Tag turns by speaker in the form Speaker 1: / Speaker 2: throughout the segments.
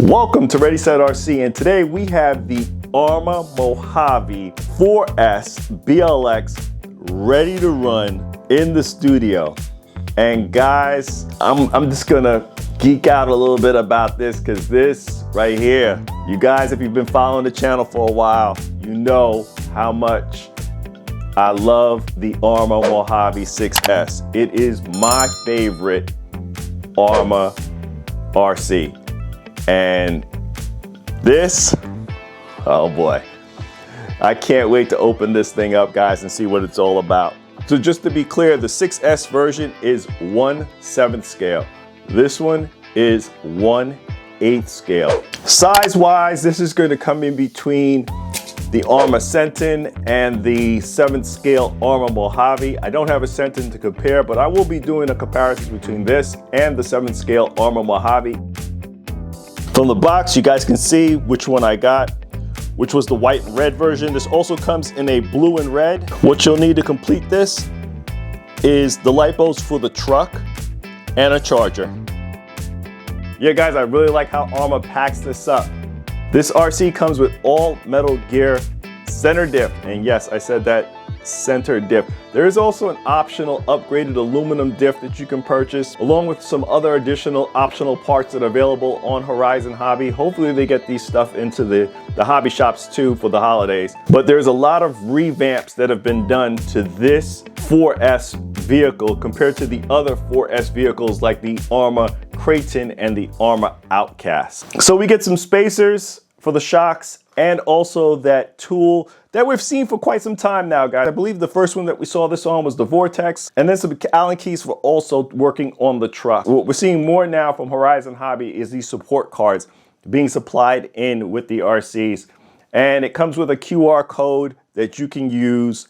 Speaker 1: Welcome to Ready Set RC, and today we have the Arrma Mojave 4S BLX ready to run in the studio. And guys, I'm just gonna geek out a little bit about this because this right here, you guys, if you've been following the channel for a while, you know how much I love the Arrma Mojave 6S. It is my favorite Arrma RC. And this, oh boy, I can't wait to open this thing up, guys, and see what it's all about. So just to be clear, the 6S version is 1/7 scale. This one is 1/8 scale. Size-wise, this is going to come in between the Arrma Senton and the 7th scale Arrma Mojave. I don't have a Senton to compare, but I will be doing a comparison between this and the 7th scale Arrma Mojave. From the box, you guys can see which one I got, which was the white and red version. This also comes in a blue and red. What you'll need to complete this is the LiPos for the truck and a charger. Yeah, guys, I really like how Arrma packs this up. This RC comes with all metal gear center diff, and yes, I said that, center diff. There is also an optional upgraded aluminum diff that you can purchase, along with some other additional optional parts that are available on Horizon Hobby. Hopefully they get these stuff into the hobby shops too for the holidays. But there's a lot of revamps that have been done to this 4S vehicle compared to the other 4S vehicles like the Arrma Creighton and the Arrma Outcast. So we get some spacers for the shocks and also that tool that we've seen for quite some time now, guys. I believe the first one that we saw this on was the Vortex, and then some Allen keys for also working on the truck. What we're seeing more now from Horizon Hobby is these support cards being supplied in with the RCs, and it comes with a QR code that you can use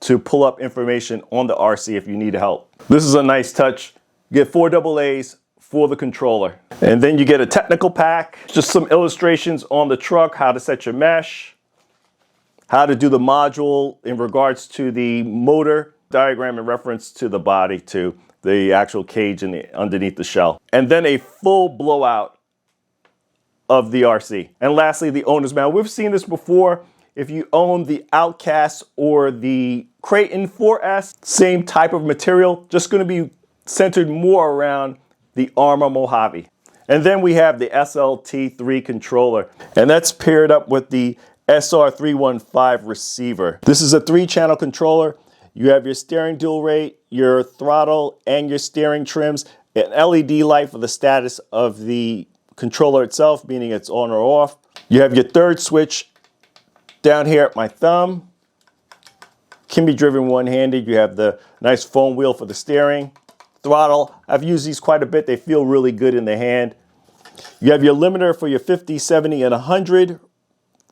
Speaker 1: to pull up information on the RC if you need help. This is a nice touch. You get 4 AA's for the controller. And then you get a technical pack, just some illustrations on the truck, how to set your mesh, how to do the module in regards to the motor, diagram in reference to the body, to the actual cage and underneath the shell. And then a full blowout of the RC. And lastly, the owner's manual. We've seen this before. If you own the Outcast or the Creighton 4S, same type of material, just gonna be centered more around the Arrma Mojave. And then we have the SLT3 controller, and that's paired up with the SR315 receiver. This is a 3-channel controller. You have your steering dual rate, your throttle, and your steering trims, an LED light for the status of the controller itself, meaning it's on or off. You have your third switch down here at my thumb. Can be driven one-handed. You have the nice foam wheel for the steering. Throttle, I've used these quite a bit. They feel really good in the hand. You have your limiter for your 50, 70, and 100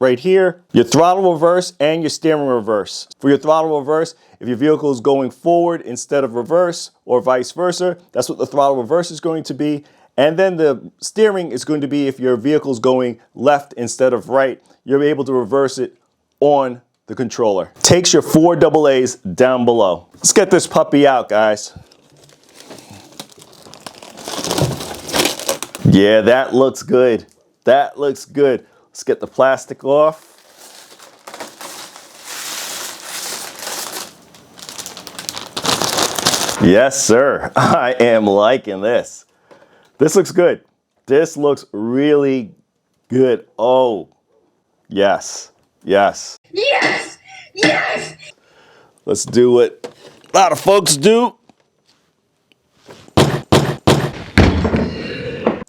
Speaker 1: right here. Your throttle reverse and your steering reverse. For your throttle reverse, if your vehicle is going forward instead of reverse or vice versa, that's what the throttle reverse is going to be. And then the steering is going to be if your vehicle is going left instead of right, you're able to reverse it on the controller. Takes your 4 AA's down below. Let's get this puppy out, guys. Yeah, that looks good. That looks good. Let's get the plastic off. Yes, sir. I am liking this. This looks good. This looks really good. Oh, yes, yes.
Speaker 2: Yes, yes.
Speaker 1: Let's do what a lot of folks do.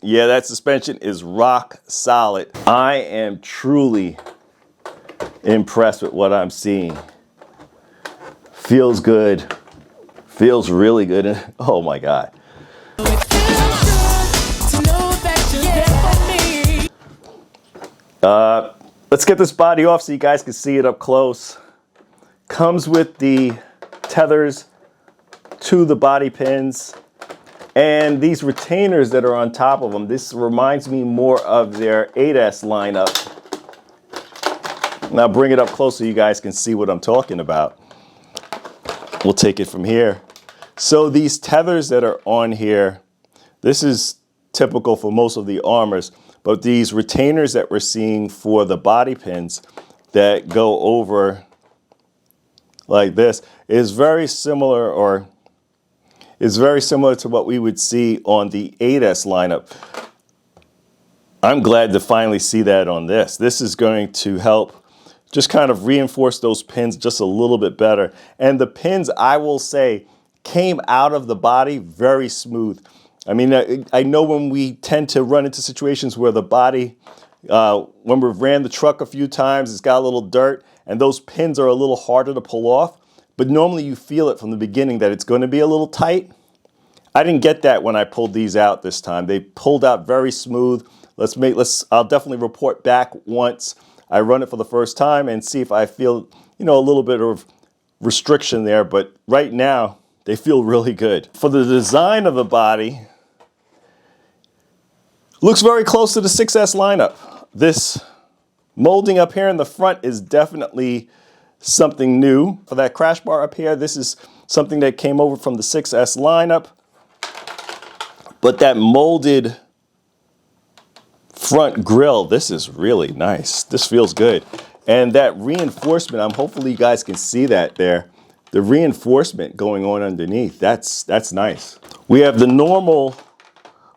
Speaker 1: Yeah, that suspension is rock solid. I am truly impressed with what I'm seeing. Feels good. Feels really good. Oh my God. Let's get this body off so you guys can see it up close. Comes with the tethers to the body pins. And these retainers that are on top of them, this reminds me more of their 8S lineup. Now bring it up close so you guys can see what I'm talking about. We'll take it from here. So these tethers that are on here, this is typical for most of the Arrmas, but these retainers that we're seeing for the body pins that go over like this is very similar, or is very similar to what we would see on the 8S lineup. I'm glad to finally see that on this. This is going to help just kind of reinforce those pins just a little bit better. And the pins, I will say, came out of the body very smooth. I mean, I know when we tend to run into situations where the body, when we've ran the truck a few times, it's got a little dirt, and those pins are a little harder to pull off. But normally you feel it from the beginning that it's going to be a little tight. I didn't get that when I pulled these out this time. They pulled out very smooth. I'll definitely report back once I run it for the first time and see if I feel, a little bit of restriction there. But right now, they feel really good. For the design of the body, looks very close to the 6S lineup. This molding up here in the front is definitely something new. For that crash bar up here, this is something that came over from the 6S lineup. But that molded front grille, this is really nice. This feels good. And that reinforcement, hopefully you guys can see that there. The reinforcement going on underneath, that's nice. We have the normal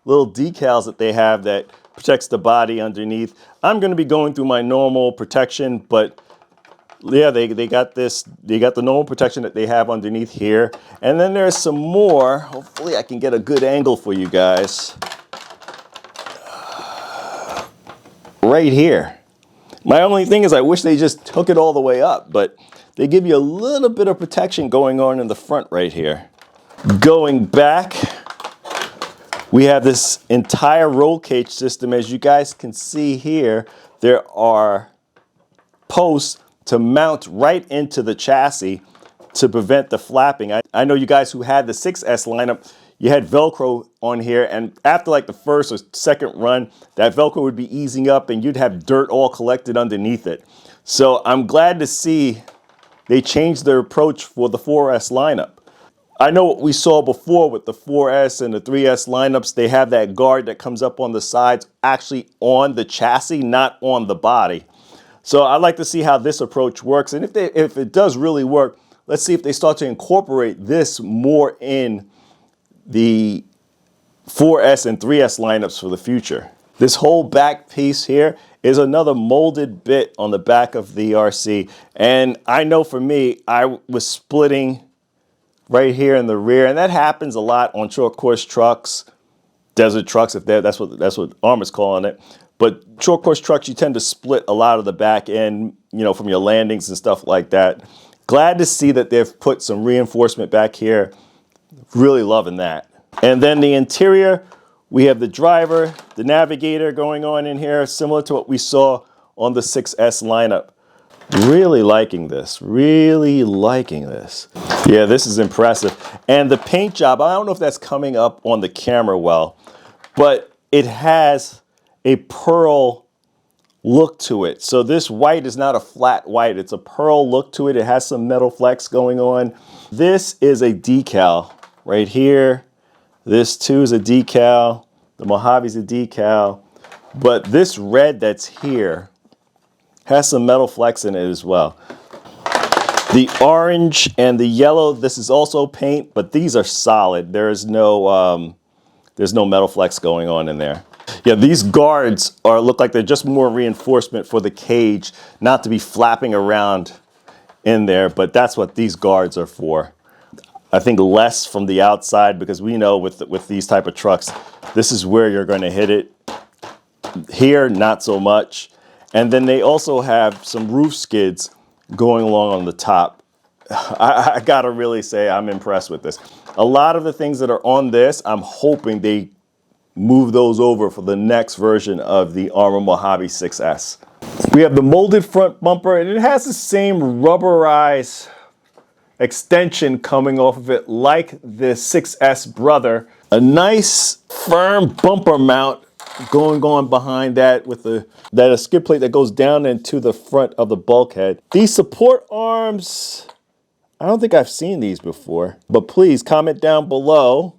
Speaker 1: little decals that they have that protects the body underneath. I'm going to be going through my normal protection, but yeah, they got this. They got the normal protection that they have underneath here. And then there's some more. Hopefully I can get a good angle for you guys. Right here. My only thing is I wish they just took it all the way up, but they give you a little bit of protection going on in the front right here. Going back, we have this entire roll cage system. As you guys can see here, there are posts to mount right into the chassis to prevent the flapping. I know you guys who had the 6S lineup, you had Velcro on here, and after like the first or second run, that Velcro would be easing up and you'd have dirt all collected underneath it. So I'm glad to see they changed their approach for the 4S lineup. I know what we saw before with the 4S and the 3S lineups, they have that guard that comes up on the sides actually on the chassis, not on the body. So I'd like to see how this approach works. And if it does really work, let's see if they start to incorporate this more in the 4S and 3S lineups for the future. This whole back piece here is another molded bit on the back of the RC. And I know for me, I was splitting right here in the rear, and that happens a lot on short course trucks, desert trucks, that's what Arrma's calling it. But short course trucks, you tend to split a lot of the back end, from your landings and stuff like that. Glad to see that they've put some reinforcement back here. Really loving that. And then the interior, we have the driver, the navigator going on in here, similar to what we saw on the 6S lineup. Really liking this, really liking this. Yeah, this is impressive. And the paint job, I don't know if that's coming up on the camera well, but it has a pearl look to it. So this white is not a flat white, it's a pearl look to it. It has some metal flecks going on. This is a decal right here. This too is a decal. The Mojave's a decal. But this red that's here has some metal flecks in it as well. The orange and the yellow, this is also paint, but these are solid. There's no metal flecks going on in there. Yeah, these guards look like they're just more reinforcement for the cage, not to be flapping around in there, but that's what these guards are for. I think less from the outside, because we know with these type of trucks, this is where you're going to hit it. Here, not so much. And then they also have some roof skids going along on the top. I gotta really say I'm impressed with this. A lot of the things that are on this, I'm hoping they move those over for the next version of the Arrma Mojave 6S. We have the molded front bumper, and it has the same rubberized extension coming off of it like the 6S brother. A nice firm bumper mount going on behind that with that skid plate that goes down into the front of the bulkhead. These support arms, I don't think I've seen these before, but please comment down below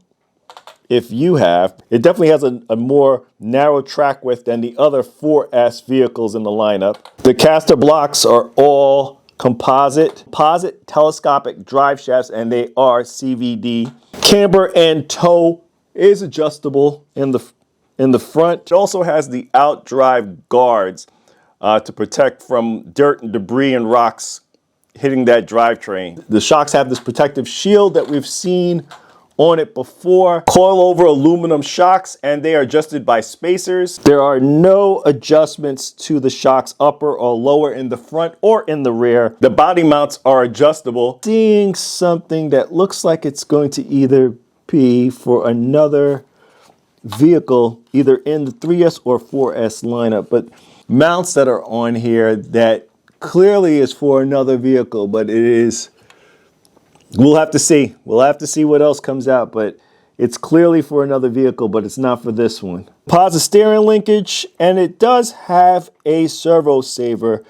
Speaker 1: if you have. It definitely has a more narrow track width than the other 4S vehicles in the lineup. The caster blocks are all composite telescopic drive shafts, and they are CVD. Camber and toe is adjustable in the front. It also has the outdrive guards to protect from dirt and debris and rocks hitting that drivetrain. The shocks have this protective shield that we've seen on it before. Coil-over aluminum shocks, and they are adjusted by spacers. There are no adjustments to the shocks upper or lower in the front or in the rear. The body mounts are adjustable. Seeing something that looks like it's going to either be for another vehicle, either in the 3S or 4S lineup, but mounts that are on here that clearly is for another vehicle, but it is, we'll have to see. We'll have to see what else comes out, but it's clearly for another vehicle, but it's not for this one. Positive steering linkage, and it does have a servo saver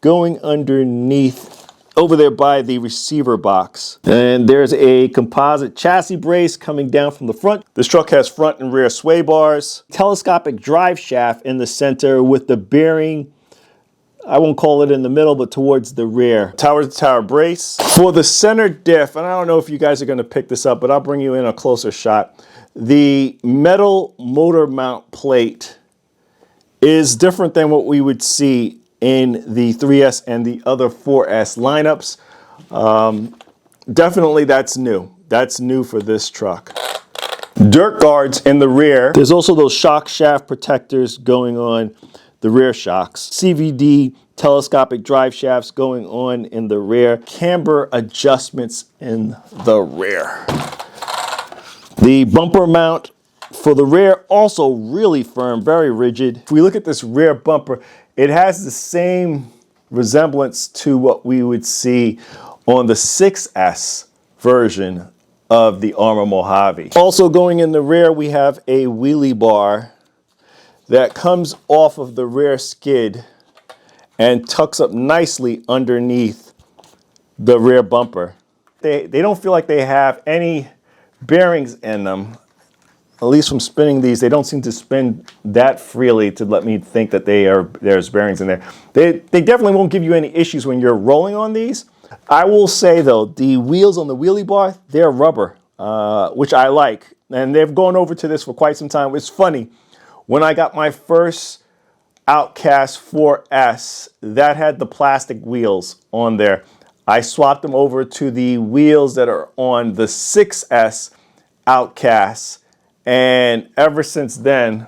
Speaker 1: going underneath over there by the receiver box. And there's a composite chassis brace coming down from the front. This truck has front and rear sway bars. Telescopic drive shaft in the center with the bearing, I won't call it in the middle, but towards the rear. Tower-to-tower brace. For the center diff, and I don't know if you guys are gonna pick this up, but I'll bring you in a closer shot. The metal motor mount plate is different than what we would see in the 3S and the other 4S lineups. Definitely that's new. That's new for this truck. Dirt guards in the rear. There's also those shock shaft protectors going on the rear shocks. CVD telescopic drive shafts going on in the rear. Camber adjustments in the rear. The bumper mount for the rear, also really firm, very rigid. If we look at this rear bumper, it has the same resemblance to what we would see on the 6S version of the Arrma Mojave. Also going in the rear, we have a wheelie bar that comes off of the rear skid and tucks up nicely underneath the rear bumper. They don't feel like they have any bearings in them. At least from spinning these, they don't seem to spin that freely to let me think that there's bearings in there. They definitely won't give you any issues when you're rolling on these. I will say though, the wheels on the wheelie bar, they're rubber, which I like. And they've gone over to this for quite some time. It's funny, when I got my first Outcast 4S, that had the plastic wheels on there. I swapped them over to the wheels that are on the 6S Outcast. And ever since then,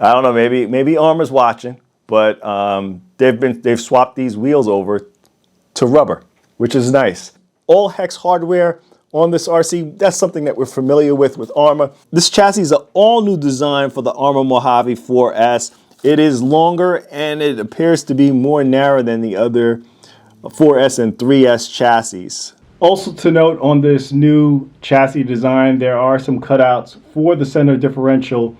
Speaker 1: I don't know, maybe Arrma's watching, but they've swapped these wheels over to rubber, which is nice. All hex hardware on this RC, that's something that we're familiar with Arrma. This chassis is an all-new design for the Arrma Mojave 4S. It is longer and it appears to be more narrow than the other 4S and 3S chassis. Also to note on this new chassis design, there are some cutouts for the center differential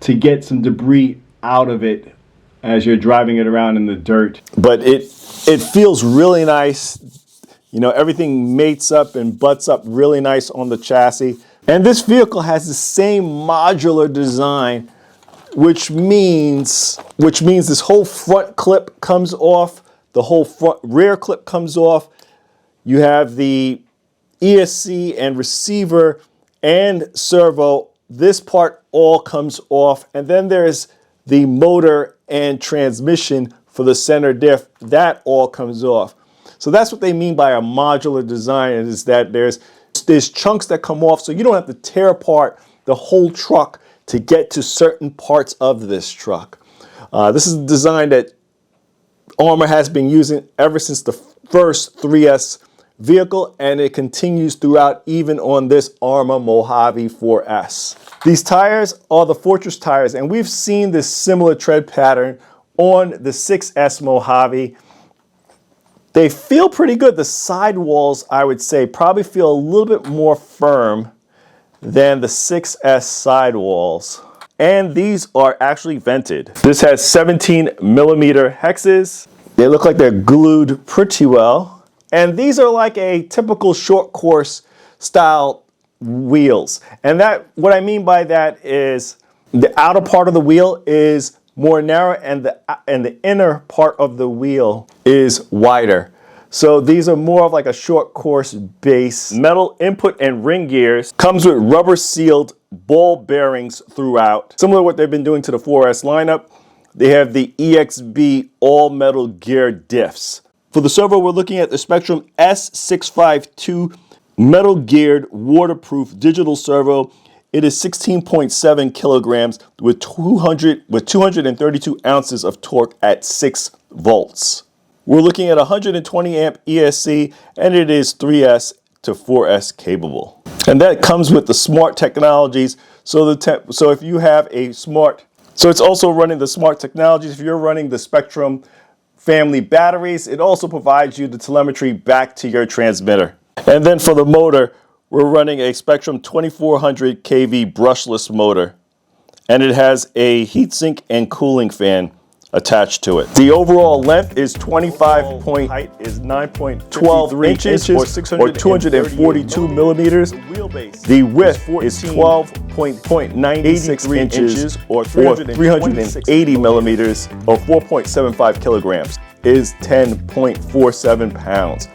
Speaker 1: to get some debris out of it as you're driving it around in the dirt. But it feels really nice. You know, everything mates up and butts up really nice on the chassis. And this vehicle has the same modular design, which means this whole front clip comes off, the whole front rear clip comes off. You have the ESC and receiver and servo. This part all comes off. And then there's the motor and transmission for the center diff. That all comes off. So that's what they mean by a modular design, is that there's chunks that come off so you don't have to tear apart the whole truck to get to certain parts of this truck. This is a design that Arrma has been using ever since the first 3S vehicle, and it continues throughout even on this Arrma Mojave 4S. These tires are the Fortress tires, and we've seen this similar tread pattern on the 6S Mojave. They feel pretty good. The sidewalls, I would say, probably feel a little bit more firm than the 6S sidewalls. And these are actually vented. This has 17mm hexes. They look like they're glued pretty well. And these are like a typical short course style wheels. And what I mean by that is the outer part of the wheel is more narrow and the inner part of the wheel is wider. So these are more of like a short course base. Metal input and ring gears. Comes with rubber sealed ball bearings throughout. Similar to what they've been doing to the 4S lineup. They have the EXB all metal gear diffs. For the servo, we're looking at the Spectrum S652 metal geared waterproof digital servo. It is 16.7 kilograms with 232 ounces of torque at 6 volts. We're looking at 120 amp ESC, and it is 3S to 4S capable. And that comes with the smart technologies. So if you have a smart, so it's also running the smart technologies. If you're running the Spectrum family batteries, it also provides you the telemetry back to your transmitter. And then for the motor, we're running a Spectrum 2400 kV brushless motor, and it has a heatsink and cooling fan attached to it. The overall length is 25 point, height is 9.12 inches or 242 millimeters. The width is 12.96 inches or 380 millimeters or 4.75 kilograms. Is 10.47 pounds.